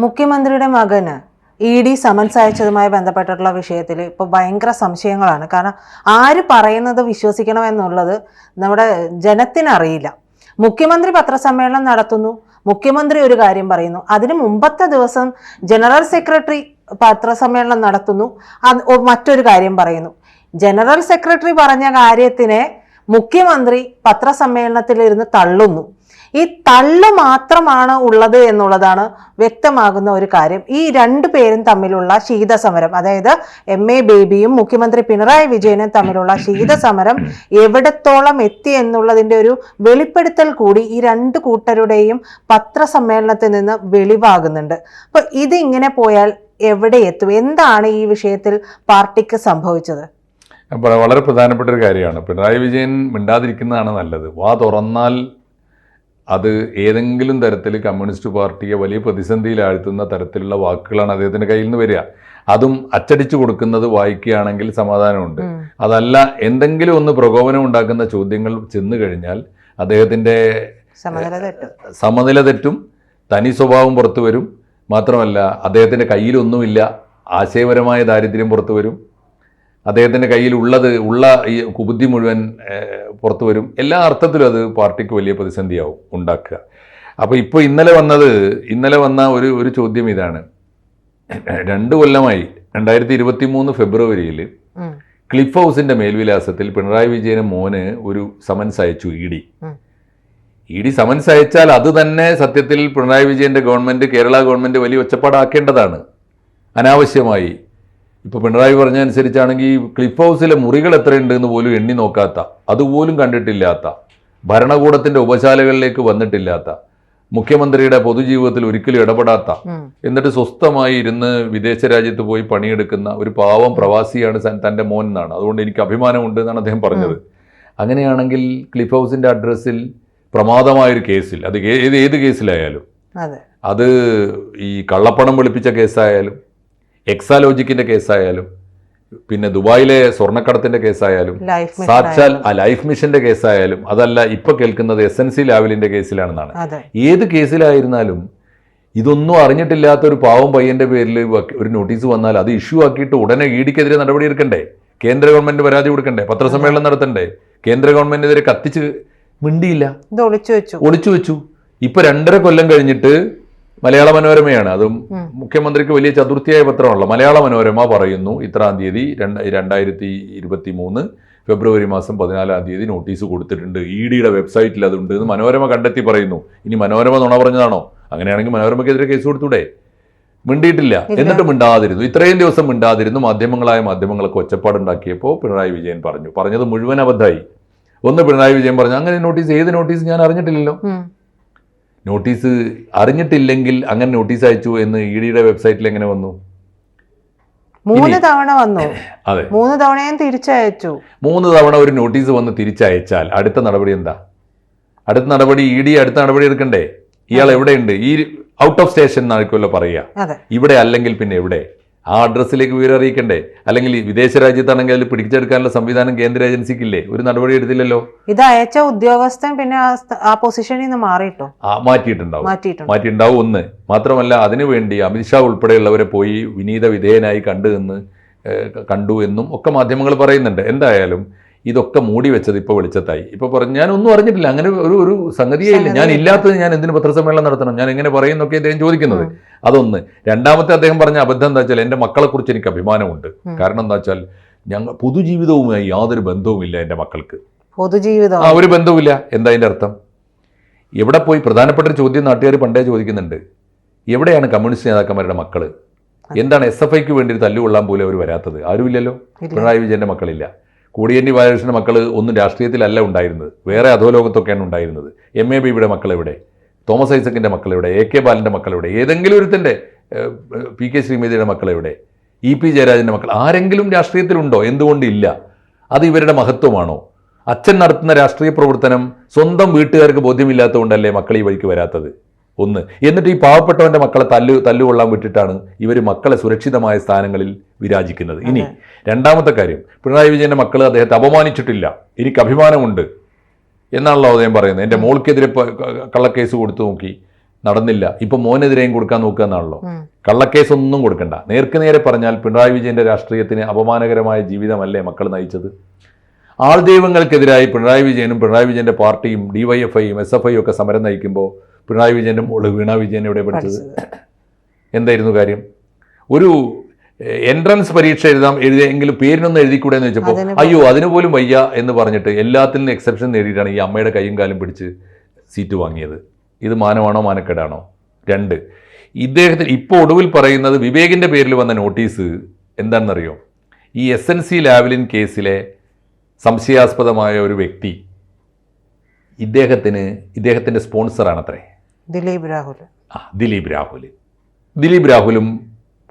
മുഖ്യമന്ത്രിയുടെ മകന് ED. Summons അയച്ചതുമായി ബന്ധപ്പെട്ടിട്ടുള്ള വിഷയത്തിൽ ഇപ്പോൾ ഭയങ്കര സംശയങ്ങളാണ്. കാരണം ആര് പറയുന്നത് വിശ്വസിക്കണമെന്നുള്ളത് നമ്മുടെ ജനത്തിനറിയില്ല. മുഖ്യമന്ത്രി പത്രസമ്മേളനം നടത്തുന്നു, മുഖ്യമന്ത്രി ഒരു കാര്യം പറയുന്നു, അതിന് മുമ്പത്തെ ദിവസം ജനറൽ സെക്രട്ടറി പത്രസമ്മേളനം നടത്തുന്നു, മറ്റൊരു കാര്യം പറയുന്നു. ജനറൽ സെക്രട്ടറി പറഞ്ഞ കാര്യത്തിനെ മുഖ്യമന്ത്രി പത്രസമ്മേളനത്തിലിരുന്ന് തള്ളുന്നു. ഈ തള്ളു മാത്രമാണ് ഉള്ളത് എന്നുള്ളതാണ് വ്യക്തമാകുന്ന ഒരു കാര്യം. ഈ രണ്ടു പേരും തമ്മിലുള്ള ശീതസമരം, അതായത് എം.എ. ബേബിയും മുഖ്യമന്ത്രി പിണറായി വിജയനും തമ്മിലുള്ള ശീതസമരം എവിടത്തോളം എത്തി എന്നുള്ളതിൻ്റെ ഒരു വെളിപ്പെടുത്തൽ കൂടി ഈ രണ്ട് കൂട്ടരുടെയും പത്രസമ്മേളനത്തിൽ നിന്ന് വെളിവാകുന്നുണ്ട്. അപ്പൊ ഇതിങ്ങനെ പോയാൽ എവിടെ എത്തും? എന്താണ് ഈ വിഷയത്തിൽ പാർട്ടിക്ക് സംഭവിച്ചത്? അപ്പോൾ വളരെ പ്രധാനപ്പെട്ട ഒരു കാര്യമാണ്. പിണറായി വിജയൻ മിണ്ടാതിരിക്കുന്നതാണ് നല്ലത്. വാ തുറന്നാൽ അത് ഏതെങ്കിലും തരത്തിൽ കമ്മ്യൂണിസ്റ്റ് പാർട്ടിയെ വലിയ പ്രതിസന്ധിയിലാഴ്ത്തുന്ന തരത്തിലുള്ള വാക്കുകളാണ് അദ്ദേഹത്തിൻ്റെ കയ്യിൽ നിന്ന് വരിക. അതും അച്ചടിച്ചു കൊടുക്കുന്നത് വായിക്കുകയാണെങ്കിൽ സമാധാനമുണ്ട്. അതല്ല എന്തെങ്കിലും ഒന്ന് പ്രകോപനം ഉണ്ടാക്കുന്ന ചോദ്യങ്ങൾ ചെന്നു കഴിഞ്ഞാൽ അദ്ദേഹത്തിൻ്റെ സമനില തെറ്റും, തനി സ്വഭാവം പുറത്തു വരും. മാത്രമല്ല അദ്ദേഹത്തിൻ്റെ കയ്യിലൊന്നുമില്ല, ആശയപരമായ ദാരിദ്ര്യം പുറത്തു വരും. അദ്ദേഹത്തിൻ്റെ കയ്യിൽ ഉള്ള ഈ കുബുദ്ധി മുഴുവൻ പുറത്തു വരും. എല്ലാ അർത്ഥത്തിലും അത് പാർട്ടിക്ക് വലിയ പ്രതിസന്ധിയാവും ഉണ്ടാക്കുക. അപ്പോൾ ഇപ്പോൾ ഇന്നലെ വന്ന ഒരു ചോദ്യം ഇതാണ്. 2 കൊല്ലമായി 2023 ഫെബ്രുവരിയിൽ ക്ലിഫ് ഹൗസിൻ്റെ മേൽവിലാസത്തിൽ പിണറായി വിജയന് മോന് ഒരു സമൻസ് അയച്ചു ഇ ഡി സമൻസ് അയച്ചാൽ അത് തന്നെ സത്യത്തിൽ പിണറായി വിജയൻ്റെ ഗവൺമെൻറ്, കേരള ഗവൺമെൻറ് വലിയ ഒച്ചപ്പാടാക്കേണ്ടതാണ് അനാവശ്യമായി. ഇപ്പോൾ പിണറായി പറഞ്ഞ അനുസരിച്ചാണെങ്കിൽ ക്ലിഫ് ഹൗസിലെ മുറികൾ എത്രയുണ്ട് എന്ന് പോലും എണ്ണി നോക്കാത്ത, അതുപോലും കണ്ടിട്ടില്ലാത്ത, ഭരണകൂടത്തിൻ്റെ ഉപശാലകളിലേക്ക് വന്നിട്ടില്ലാത്ത, മുഖ്യമന്ത്രിയുടെ പൊതുജീവിതത്തിൽ ഒരിക്കലും ഇടപെടാത്ത, എന്നിട്ട് സ്വസ്ഥമായി ഇരുന്ന് വിദേശ രാജ്യത്ത് പോയി പണിയെടുക്കുന്ന ഒരു പാവം പ്രവാസിയാണ് തൻ്റെ മോൻ എന്നാണ്. അതുകൊണ്ട് എനിക്ക് അഭിമാനമുണ്ട് എന്നാണ് അദ്ദേഹം പറഞ്ഞത്. അങ്ങനെയാണെങ്കിൽ ക്ലിഫ് ഹൗസിൻ്റെ അഡ്രസ്സിൽ പ്രമാദമായൊരു കേസിൽ, അത് ഏത് കേസിലായാലും, അത് ഈ കള്ളപ്പണം വെളുപ്പിച്ച കേസായാലും, എക്സാലോജിക്കിന്റെ കേസായാലും, പിന്നെ ദുബായിലെ സ്വർണ്ണക്കടത്തിന്റെ കേസായാലും, സാക്ഷാൽ ലൈഫ് മിഷന്റെ കേസായാലും, അതല്ല ഇപ്പൊ കേൾക്കുന്നത് SNC ലാവലിന്റെ കേസിലാണെന്നാണ്. ഏത് കേസിലായിരുന്നാലും ഇതൊന്നും അറിഞ്ഞിട്ടില്ലാത്ത ഒരു പാവം പയ്യന്റെ പേരിൽ ഒരു നോട്ടീസ് വന്നാൽ അത് ഇഷ്യൂ ആക്കിയിട്ട് ഉടനെ ഇഡിക്കെതിരെ നടപടി എടുക്കണ്ടേ? കേന്ദ്ര ഗവൺമെന്റ് പരാതി കൊടുക്കണ്ടേ? പത്രസമ്മേളനം നടത്തണ്ടേ? കേന്ദ്ര ഗവൺമെന്റിനെതിരെ കത്തിച്ച് മിണ്ടിയില്ല, ഒളിച്ചു വെച്ചു. ഇപ്പൊ 2.5 കൊല്ലം കഴിഞ്ഞിട്ട് മലയാള മനോരമയാണ്, അതും മുഖ്യമന്ത്രിക്ക് വലിയ ചതുർത്ഥിയായ പത്രമാണല്ലോ, മലയാള മനോരമ പറയുന്നു ഇത്രാം തീയതി 2023 ഫെബ്രുവരി മാസം 14 നോട്ടീസ് കൊടുത്തിട്ടുണ്ട്, EDയുടെ വെബ്സൈറ്റിൽ അതുണ്ട് എന്ന് മനോരമ കണ്ടെത്തി പറയുന്നു. ഇനി മനോരമ നുണ പറഞ്ഞതാണോ? അങ്ങനെയാണെങ്കിൽ മനോരമയ്ക്കെതിരെ കേസ് കൊടുത്തൂടെ? മിണ്ടിയിട്ടില്ല. എന്നിട്ട് മിണ്ടാതിരുന്നു, ഇത്രയും ദിവസം മിണ്ടാതിരുന്നു. മാധ്യമങ്ങളൊക്കെ ഒച്ചപ്പാടുണ്ടാക്കിയപ്പോൾ പിണറായി വിജയൻ പറഞ്ഞത് മുഴുവൻ അബദ്ധമായി. പിണറായി വിജയൻ പറഞ്ഞു, അങ്ങനെ ഏത് നോട്ടീസ് ഞാൻ അറിഞ്ഞിട്ടില്ലല്ലോ. നോട്ടീസ് അറിഞ്ഞിട്ടില്ലെങ്കിൽ അങ്ങനെ നോട്ടീസ് അയച്ചു എന്ന് EDയുടെ വെബ്സൈറ്റിൽ എങ്ങനെ വന്നു? 3 തവണ വന്നു. അതെ, 3 തവണയും തിരിച്ചയച്ചു. 3 തവണ ഒരു നോട്ടീസ് വന്ന് തിരിച്ചയച്ചാൽ അടുത്ത നടപടി എന്താ? അടുത്ത നടപടി ED അടുത്ത നടപടി എടുക്കണ്ടേ? ഇയാൾ എവിടെയുണ്ട്? ഈ ഔട്ട് ഓഫ് സ്റ്റേഷൻ എന്നായിരിക്കുമല്ലോ പറയുക. ഇവിടെ അല്ലെങ്കിൽ പിന്നെ എവിടെ? ആ അഡ്രസ്സിലേക്ക് വിവരം അറിയിക്കണ്ടേ? അല്ലെങ്കിൽ വിദേശ രാജ്യത്താണെങ്കിൽ അതിൽ പിടിച്ചെടുക്കാനുള്ള സംവിധാനം കേന്ദ്ര ഏജൻസിക്കില്ലേ? ഒരു നടപടി എടുത്തില്ലല്ലോ. ഇത് അയച്ച ഉദ്യോഗസ്ഥൻ പിന്നെ ആ പൊസിഷനിൽ നിന്ന് മാറ്റിയിട്ടുണ്ടാവും. ഒന്ന് മാത്രമല്ല, അതിനുവേണ്ടി അമിത്ഷാ ഉൾപ്പെടെയുള്ളവരെ പോയി വിനീത വിധേയനായി കണ്ടു എന്നും ഒക്കെ മാധ്യമങ്ങൾ പറയുന്നുണ്ട്. എന്തായാലും ഇതൊക്കെ മൂടി വെച്ചത് ഇപ്പോൾ വെളിച്ചത്തായി. ഇപ്പോൾ പറഞ്ഞു ഞാനൊന്നും അറിഞ്ഞിട്ടില്ല, അങ്ങനെ ഒരു സംഗതിയേ ഇല്ല, ഞാൻ ഇല്ലാത്തത് ഞാൻ എന്തിന് പത്രസമ്മേളനം നടത്തണം, ഞാൻ എങ്ങനെ പറയുന്നൊക്കെ അദ്ദേഹം ചോദിക്കുന്നത്. അതൊന്ന്. രണ്ടാമത്തെ അദ്ദേഹം പറഞ്ഞ അബദ്ധം എന്താ വെച്ചാൽ, എൻ്റെ മക്കളെക്കുറിച്ച് എനിക്ക് അഭിമാനമുണ്ട്. കാരണം എന്താ വെച്ചാൽ പൊതുജീവിതവുമായി യാതൊരു ബന്ധവുമില്ല എൻ്റെ മക്കൾക്ക്. ഒരു ബന്ധവുമില്ല. എന്താ അതിൻ്റെ അർത്ഥം? എവിടെ പോയി? പ്രധാനപ്പെട്ട ഒരു ചോദ്യം നാട്ടുകാർ പണ്ടേ ചോദിക്കുന്നുണ്ട്. എവിടെയാണ് കമ്മ്യൂണിസ്റ്റ് നേതാക്കന്മാരുടെ മക്കള്? എന്താണ് SFIക്ക് വേണ്ടി തല്ലുകൊള്ളാൻ പോലും അവർ വരാത്തത്? ആരുമില്ലല്ലോ. പിണറായി വിജയൻ്റെ മക്കളില്ല. കോടിയേരി ബാലകൃഷ്ണൻ്റെ മക്കൾ ഒന്നും രാഷ്ട്രീയത്തിലല്ല ഉണ്ടായിരുന്നത്, വേറെ അധോലോകത്തൊക്കെയാണ് ഉണ്ടായിരുന്നത്. M.A. ബേബിയുടെ മക്കളെവിടെ? തോമസ് ഐസക്കിൻ്റെ മക്കളെവിടെ? AK ബാലൻ്റെ മക്കളെവിടെ? ഏതെങ്കിലും ഒരുത്തൻ്റെ PK ശ്രീമതിയുടെ മക്കളെവിടെ? EP ജയരാജൻ്റെ മക്കൾ ആരെങ്കിലും രാഷ്ട്രീയത്തിലുണ്ടോ? എന്തുകൊണ്ടില്ല? അത് ഇവരുടെ മഹത്വമാണോ? അച്ഛൻ നടത്തുന്ന രാഷ്ട്രീയ പ്രവർത്തനം സ്വന്തം വീട്ടുകാർക്ക് ബോധ്യമില്ലാത്തതുകൊണ്ടല്ലേ മക്കൾ ഈ വഴിക്ക് വരാത്തത്? ഒന്ന്. എന്നിട്ട് ഈ പാവപ്പെട്ടവൻ്റെ മക്കളെ തല്ലുകൊള്ളാൻ വിട്ടിട്ടാണ് ഇവർ മക്കളെ സുരക്ഷിതമായ സ്ഥാനങ്ങളിൽ വിരാജിക്കുന്നത്. ഇനി രണ്ടാമത്തെ കാര്യം, പിണറായി വിജയൻ്റെ മക്കൾ അദ്ദേഹത്തെ അപമാനിച്ചിട്ടില്ല, എനിക്ക് അഭിമാനമുണ്ട് എന്നാണല്ലോ അദ്ദേഹം പറയുന്നത്. എൻ്റെ മോൾക്കെതിരെ കള്ളക്കേസ് കൊടുത്തു നോക്കി, നടന്നില്ല. ഇപ്പൊ മോനെതിരെയും കൊടുക്കാൻ നോക്കുക എന്നാണല്ലോ. കള്ളക്കേസൊന്നും കൊടുക്കണ്ട. നേർക്ക് നേരെ പറഞ്ഞാൽ പിണറായി വിജയന്റെ രാഷ്ട്രീയത്തിന് അപമാനകരമായ ജീവിതമല്ലേ മക്കൾ നയിച്ചത്? ആൾദൈവങ്ങൾക്കെതിരായി പിണറായി വിജയനും പിണറായി വിജയന്റെ പാർട്ടിയും DYFIയും SFIയും ഒക്കെ സമരം നയിക്കുമ്പോൾ പിണറായി വിജയന്റെ മോള് വീണ വിജയൻ എവിടെ പഠിച്ചത്? എന്തായിരുന്നു കാര്യം? ഒരു എൻട്രൻസ് പരീക്ഷ എഴുതിയെങ്കിലും പേരിനൊന്നും എഴുതിക്കൂടെ എന്ന് വെച്ചപ്പോൾ അയ്യോ അതിന് പോലും വയ്യ എന്ന് പറഞ്ഞിട്ട് എല്ലാത്തിനും എക്സെപ്ഷൻ നേടിയിട്ടാണ് ഈ അമ്മയുടെ കൈയും കാലും പിടിച്ച് സീറ്റ് വാങ്ങിയത്. ഇത് മാനമാണോ മാനക്കേടാണോ? 2, ഇദ്ദേഹത്തിന് ഇപ്പോൾ ഒടുവിൽ പറയുന്നത് വിവേകിൻ്റെ പേരിൽ വന്ന നോട്ടീസ് എന്താണെന്നറിയോ? ഈ SNC ലാവ്ലിൻ കേസിലെ സംശയാസ്പദമായ ഒരു വ്യക്തി ഇദ്ദേഹത്തിൻ്റെ സ്പോൺസറാണത്രേ ദിലീപ് രാഹുൽ. ദിലീപ് രാഹുലും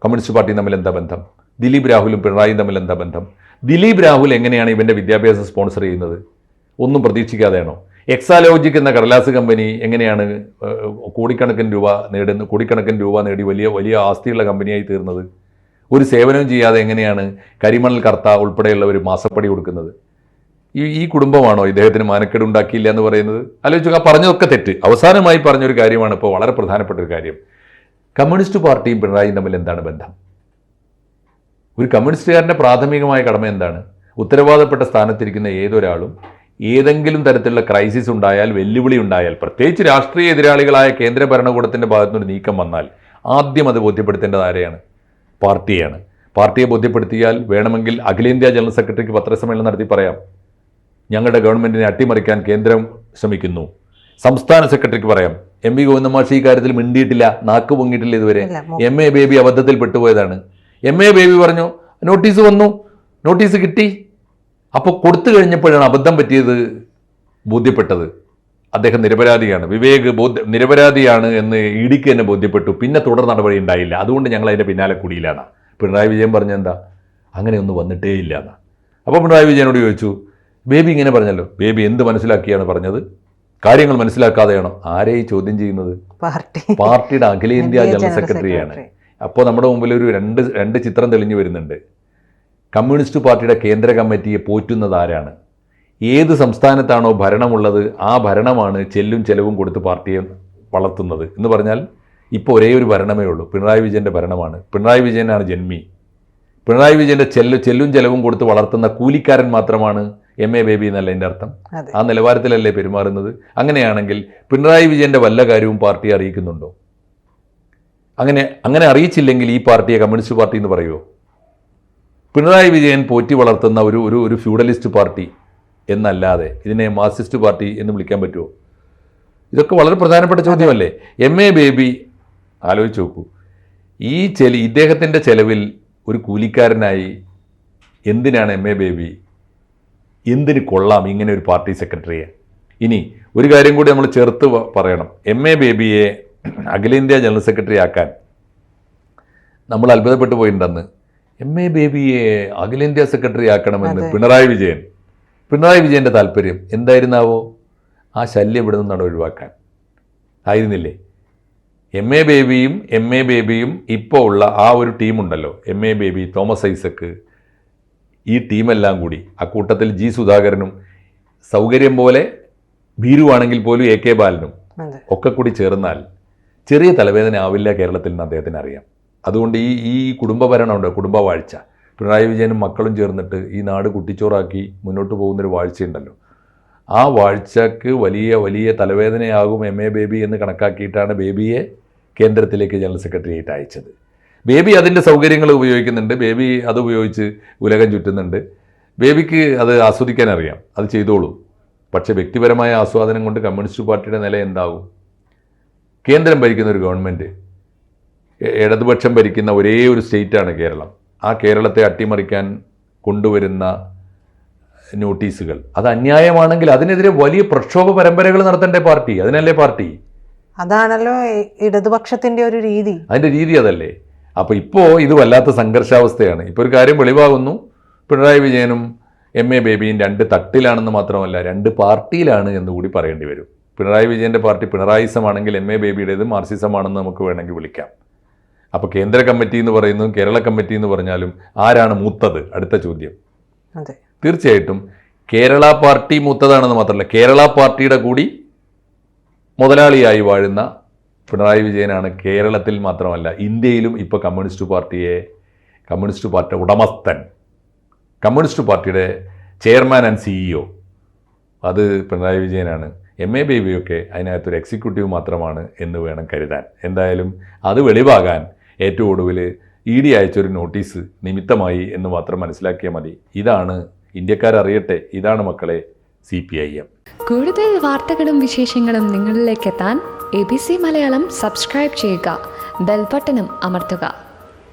കമ്മ്യൂണിസ്റ്റ് പാർട്ടിയും തമ്മിൽ എന്താ ബന്ധം? ദിലീപ് രാഹുലും പിണറായിയും തമ്മിൽ എന്താ ബന്ധം? ദിലീപ് രാഹുൽ എങ്ങനെയാണ് ഇവൻ്റെ വിദ്യാഭ്യാസം സ്പോൺസർ ചെയ്യുന്നത്? ഒന്നും പ്രതീക്ഷിക്കാതെയാണോ? എക്സാലോജിക് എന്ന കടലാസ് കമ്പനി എങ്ങനെയാണ് കോടിക്കണക്കിന് രൂപ നേടി വലിയ വലിയ ആസ്തിയുള്ള കമ്പനിയായി തീർന്നത്? ഒരു സേവനവും ചെയ്യാതെ എങ്ങനെയാണ് കരിമണൽ കർത്ത ഉൾപ്പെടെയുള്ളവർ മാസപ്പടി കൊടുക്കുന്നത്? ഈ കുടുംബമാണോ ഇദ്ദേഹത്തിന് മാനക്കേട് ഉണ്ടാക്കിയില്ല എന്ന് പറയുന്നത്? ആലോചിക്കുക. പറഞ്ഞതൊക്കെ തെറ്റ്. അവസാനമായി പറഞ്ഞൊരു കാര്യമാണ് ഇപ്പോൾ വളരെ പ്രധാനപ്പെട്ട ഒരു കാര്യം. കമ്മ്യൂണിസ്റ്റ് പാർട്ടിയും പിണറായിയും തമ്മിൽ എന്താണ് ബന്ധം? ഒരു കമ്മ്യൂണിസ്റ്റുകാരൻ്റെ പ്രാഥമികമായ കടമ എന്താണ്? ഉത്തരവാദപ്പെട്ട സ്ഥാനത്തിരിക്കുന്ന ഏതൊരാളും ഏതെങ്കിലും തരത്തിലുള്ള ക്രൈസിസ് ഉണ്ടായാൽ, വെല്ലുവിളി ഉണ്ടായാൽ, പ്രത്യേകിച്ച് രാഷ്ട്രീയ എതിരാളികളായ കേന്ദ്ര ഭരണകൂടത്തിൻ്റെ ഭാഗത്തുനിന്നൊരു നീക്കം വന്നാൽ ആദ്യം അത് ബോധ്യപ്പെടുത്തേണ്ടത് ആരെയാണ്? പാർട്ടിയാണ്. പാർട്ടിയെ ബോധ്യപ്പെടുത്തിയാൽ വേണമെങ്കിൽ അഖിലേന്ത്യാ ജനറൽ സെക്രട്ടറിക്ക് പത്രസമ്മേളനം നടത്തി പറയാം, ഞങ്ങളുടെ ഗവൺമെൻറ്റിനെ അട്ടിമറിക്കാൻ കേന്ദ്രം ശ്രമിക്കുന്നു. സംസ്ഥാന സെക്രട്ടറിക്ക് പറയാം, MV ഗോവിന്ദൻ മാഷ് ഈ കാര്യത്തിൽ മിണ്ടിയിട്ടില്ല, നാക്ക് പൊങ്ങിയിട്ടില്ല ഇതുവരെ. MA ബേബി അബദ്ധത്തിൽ പെട്ടുപോയതാണ്. MA ബേബി പറഞ്ഞു നോട്ടീസ് വന്നു, നോട്ടീസ് കിട്ടി. അപ്പോൾ കൊടുത്തു കഴിഞ്ഞപ്പോഴാണ് അബദ്ധം പറ്റിയത് ബോധ്യപ്പെട്ടത്. അദ്ദേഹം നിരപരാധിയാണ്, വിവേക് നിരപരാധിയാണ് എന്ന് ഇഡിക്ക് തന്നെ ബോധ്യപ്പെട്ടു. പിന്നെ തുടർ നടപടി ഉണ്ടായില്ല. അതുകൊണ്ട് ഞങ്ങൾ അതിൻ്റെ പിന്നാലെ കൂടിയില്ലാണ്. പിണറായി വിജയൻ പറഞ്ഞെന്താ? അങ്ങനെയൊന്നും വന്നിട്ടേ ഇല്ല എന്നാ. അപ്പോൾ പിണറായി വിജയനോട് ചോദിച്ചു, ബേബി ഇങ്ങനെ പറഞ്ഞല്ലോ, ബേബി എന്ത് മനസ്സിലാക്കിയാണ് പറഞ്ഞത്? കാര്യങ്ങൾ മനസ്സിലാക്കാതെയാണോ? ആരെയും ചോദ്യം ചെയ്യുന്നത്? പാർട്ടിയുടെ അഖിലേന്ത്യാ ജനറൽ സെക്രട്ടറിയാണ്. അപ്പോൾ നമ്മുടെ മുമ്പിൽ ഒരു രണ്ട് ചിത്രം തെളിഞ്ഞു വരുന്നുണ്ട്. കമ്മ്യൂണിസ്റ്റ് പാർട്ടിയുടെ കേന്ദ്ര കമ്മിറ്റിയെ പോറ്റുന്നത് ആരാണ്? ഏത് സംസ്ഥാനത്താണോ ഭരണമുള്ളത് ആ ഭരണമാണ് ചെല്ലും ചെലവും കൊടുത്ത് പാർട്ടിയെ വളർത്തുന്നത്. എന്ന് പറഞ്ഞാൽ ഇപ്പോൾ ഒരേ ഒരു ഭരണമേ ഉള്ളൂ, പിണറായി വിജയൻ്റെ ഭരണമാണ്. പിണറായി വിജയനാണ് ജന്മി. പിണറായി വിജയൻ്റെ ചെല്ലും ചെലവും കൊടുത്ത് വളർത്തുന്ന കൂലിക്കാരൻ മാത്രമാണ് MA ബേബി എന്നല്ല എൻ്റെ അർത്ഥം. ആ നിലവാരത്തിലല്ലേ പെരുമാറുന്നത്? അങ്ങനെയാണെങ്കിൽ പിണറായി വിജയൻ്റെ വല്ല കാര്യവും പാർട്ടിയെ അറിയിക്കുന്നുണ്ടോ? അങ്ങനെ അറിയിച്ചില്ലെങ്കിൽ ഈ പാർട്ടിയെ കമ്മ്യൂണിസ്റ്റ് പാർട്ടി എന്ന് പറയുമോ? പിണറായി വിജയൻ പോറ്റി വളർത്തുന്ന ഒരു ഫ്യൂഡലിസ്റ്റ് പാർട്ടി എന്നല്ലാതെ ഇതിനെ മാർക്സിസ്റ്റ് പാർട്ടി എന്ന് വിളിക്കാൻ പറ്റുമോ? ഇതൊക്കെ വളരെ പ്രധാനപ്പെട്ട ചോദ്യമല്ലേ? MA ബേബി ആലോചിച്ച് നോക്കൂ. ഇദ്ദേഹത്തിൻ്റെ ചെലവിൽ ഒരു കൂലിക്കാരനായി എന്തിനാണ് MA ബേബി, എന്തിന് കൊള്ളാം ഇങ്ങനെ ഒരു പാർട്ടി സെക്രട്ടറിയെ? ഇനി ഒരു കാര്യം കൂടി നമ്മൾ ചേർത്ത് പറയണം. MA ബേബിയെ അഖിലേന്ത്യാ ജനറൽ സെക്രട്ടറി ആക്കാൻ നമ്മൾ അത്ഭുതപ്പെട്ടു പോയിട്ടുണ്ടെന്ന്. MA ബേബിയെ അഖിലേന്ത്യാ സെക്രട്ടറി ആക്കണമെന്ന് പിണറായി വിജയൻ്റെ താല്പര്യം എന്തായിരുന്നാവോ? ആ ശല്യം ഇവിടെ നിന്നാണ് ഒഴിവാക്കാൻ ആയിരുന്നില്ലേ? MA ബേബിയും ഇപ്പോൾ ഉള്ള ആ ഒരു ടീമുണ്ടല്ലോ, MA ബേബി, തോമസ് ഐസക്ക്, ഈ ടീമെല്ലാം കൂടി, അക്കൂട്ടത്തിൽ G സുധാകരനും സൗകര്യം പോലെ ഭീരുവാണെങ്കിൽ പോലും AK ബാലനും ഒക്കെ കൂടി ചേർന്നാൽ ചെറിയ തലവേദന ആവില്ല കേരളത്തിൽ നിന്ന് അദ്ദേഹത്തിന് അറിയാം. അതുകൊണ്ട് ഈ കുടുംബഭരണമുണ്ട്, കുടുംബവാഴ്ച, പിണറായി വിജയനും മക്കളും ചേർന്നിട്ട് ഈ നാട് കുട്ടിച്ചോറാക്കി മുന്നോട്ട് പോകുന്നൊരു വാഴ്ചയുണ്ടല്ലോ, ആ വാഴ്ചക്ക് വലിയ വലിയ തലവേദനയാകും MA ബേബി എന്ന് കണക്കാക്കിയിട്ടാണ് ബേബിയെ കേന്ദ്രത്തിലേക്ക് ജനറൽ സെക്രട്ടറിയായിട്ട് അയച്ചത്. ബേബി അതിൻ്റെ സൗകര്യങ്ങൾ ഉപയോഗിക്കുന്നുണ്ട്, ബേബി അത് ഉപയോഗിച്ച് ഉലകം ചുറ്റുന്നുണ്ട്. ബേബിക്ക് അത് ആസ്വദിക്കാൻ അറിയാം, അത് ചെയ്തോളൂ. പക്ഷേ വ്യക്തിപരമായ ആസ്വാദനം കൊണ്ട് കമ്മ്യൂണിസ്റ്റ് പാർട്ടിയുടെ നില എന്താകും? കേന്ദ്രം ഭരിക്കുന്ന ഒരു ഗവൺമെൻറ്, ഇടതുപക്ഷം ഭരിക്കുന്ന ഒരേ ഒരു സ്റ്റേറ്റാണ് കേരളം. ആ കേരളത്തെ അട്ടിമറിക്കാൻ കൊണ്ടുവരുന്ന നോട്ടീസുകൾ അത് അന്യായമാണെങ്കിൽ അതിനെതിരെ വലിയ പ്രക്ഷോഭ പരമ്പരകൾ നടത്തേണ്ട പാർട്ടി, അതിനല്ലേ പാർട്ടി? അതാണല്ലോ ഇടതുപക്ഷത്തിൻ്റെ ഒരു രീതി. അതിൻ്റെ രീതി അതല്ലേ? അപ്പോൾ ഇപ്പോൾ ഇത് വല്ലാത്ത സംഘർഷാവസ്ഥയാണ്. ഇപ്പോൾ ഒരു കാര്യം വെളിവാകുന്നു, പിണറായി വിജയനും MA ബേബിയും 2 തട്ടിലാണെന്ന് മാത്രമല്ല 2 പാർട്ടിയിലാണ് എന്നുകൂടി പറയേണ്ടി വരും. പിണറായി വിജയൻ്റെ പാർട്ടി പിണറായിസമാണെങ്കിൽ MA ബേബിയുടേത് മാർക്സിസമാണെന്ന് നമുക്ക് വേണമെങ്കിൽ വിളിക്കാം. അപ്പോൾ കേന്ദ്ര കമ്മിറ്റി എന്ന് പറയുന്നതും കേരള കമ്മിറ്റി എന്ന് പറഞ്ഞാലും ആരാണ് മൂത്തത്? അടുത്ത ചോദ്യം. തീർച്ചയായിട്ടും കേരള പാർട്ടി മൂത്തതാണെന്ന് മാത്രമല്ല, കേരള പാർട്ടിയുടെ കൂടി മുതലാളിയായി വാഴുന്ന പിണറായി വിജയനാണ് കേരളത്തിൽ മാത്രമല്ല ഇന്ത്യയിലും ഇപ്പോൾ കമ്മ്യൂണിസ്റ്റ് പാർട്ടിയുടെ ഉടമസ്ഥൻ, കമ്മ്യൂണിസ്റ്റ് പാർട്ടിയുടെ ചെയർമാൻ ആൻഡ് CEO അത് പിണറായി വിജയനാണ്. MA ബേബിയൊക്കെ അതിനകത്തൊരു എക്സിക്യൂട്ടീവ് മാത്രമാണ് എന്ന് വേണം കരുതാൻ. എന്തായാലും അത് വെളിവാകാൻ ഏറ്റവും ഒടുവിൽ ED അയച്ചൊരു നോട്ടീസ് നിമിത്തമായി എന്ന് മാത്രം മനസ്സിലാക്കിയാൽ മതി. ഇതാണ് ഇന്ത്യക്കാരറിയട്ടെ, ഇതാണ് മക്കളെ CPIM. കൂടുതൽ വാർത്തകളും വിശേഷങ്ങളും നിങ്ങളിലേക്ക് എത്താൻ ABC മലയാളം സബ്സ്ക്രൈബ് ചെയ്യുക, ബെൽ ബട്ടണും അമർത്തുക.